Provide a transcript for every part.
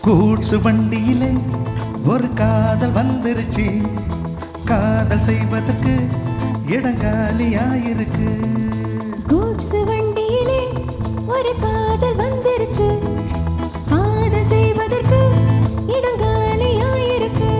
கூட்சு வண்டியிலே ஒரு காதல் வந்துருச்சு, காதல் செய்வதற்கு இடங்காலியாயிருக்கு. கூட்சு வண்டியிலே ஒரு காதல் வந்துருச்சு, காதல் செய்வதற்கு இடங்காலியாயிருக்கு.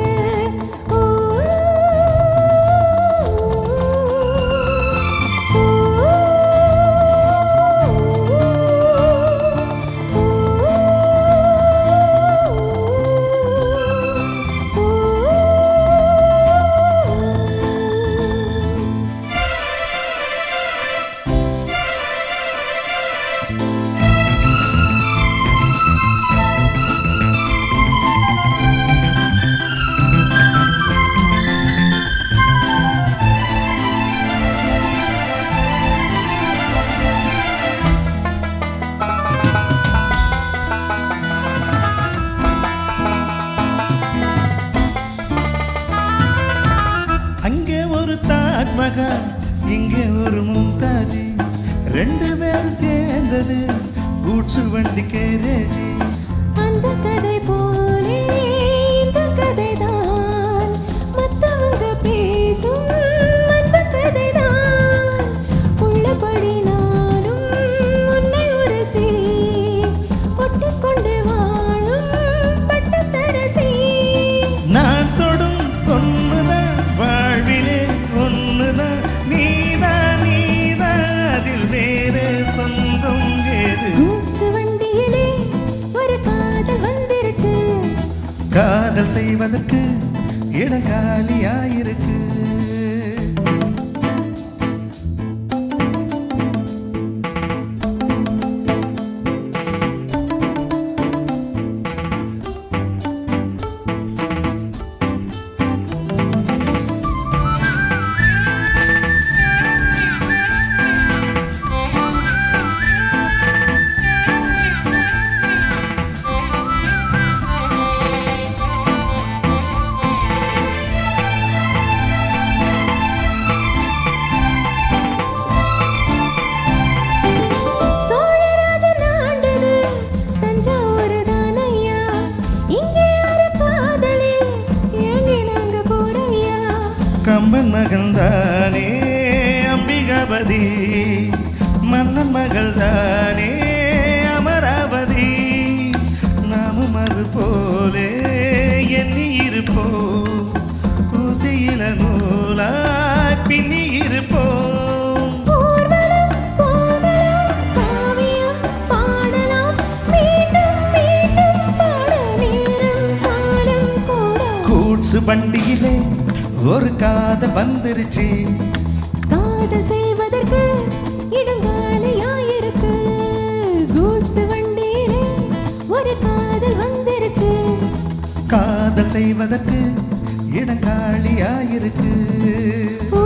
அங்கே ஒரு தாஜ்மஹால், இங்கே ஒரு மும்தாஜி, ரெண்டு பேரும் சேர்ந்தது கூட்சு வண்டி கேரேஜி. அந்த கதை போலே இந்த கதைதான், மத்தவங்க பேசும் அந்த கதைதான். உள்ளபடி நானும் உன்னை உரசி ஒட்டிக்கொண்டு வாழும் பட்டத்தரசி. நான் தொடும் பொண்ணுதான் வாழ்விலே ஒண்ணுதான், நீதான் நீதான் அதில் வேற சொந்தம் ஏது. கூட்சு வண்டியிலே ஒரு காதல் வந்துருச்சு, காதல் செய்வதற்கு இடங்காலியாயிருக்கு. சோழராஜன் ஆண்டது தஞ்சாவூர் தானையா, இங்கே ஒரு காதலில் ஏங்கினாங்க கூரையா. கம்பன் மகள்தானே அம்பிகாபதி, மன்னன் மகள்தானே அமராவதி. நாமும் அது போலே எண்ணி இருப்போம், ஊசியில நூலாய் பின்னி இருப்போம். ஊர்வலம் போகலாம், காவியம் பாடலாம், மீண்டும் மீண்டும் பாட நேரம் காலம் கூட. கூட்சு வண்டியிலே ஒரு காதல் வந்துருச்சு, காதல் செய்வதற்கு இடங்காலியாயிருக்கு. கூட்சு வண்டியிலே ஒரு காதல் வந்துருச்சு, காதல் செய்வதற்கு இடங்காலியாயிருக்கு. ஊ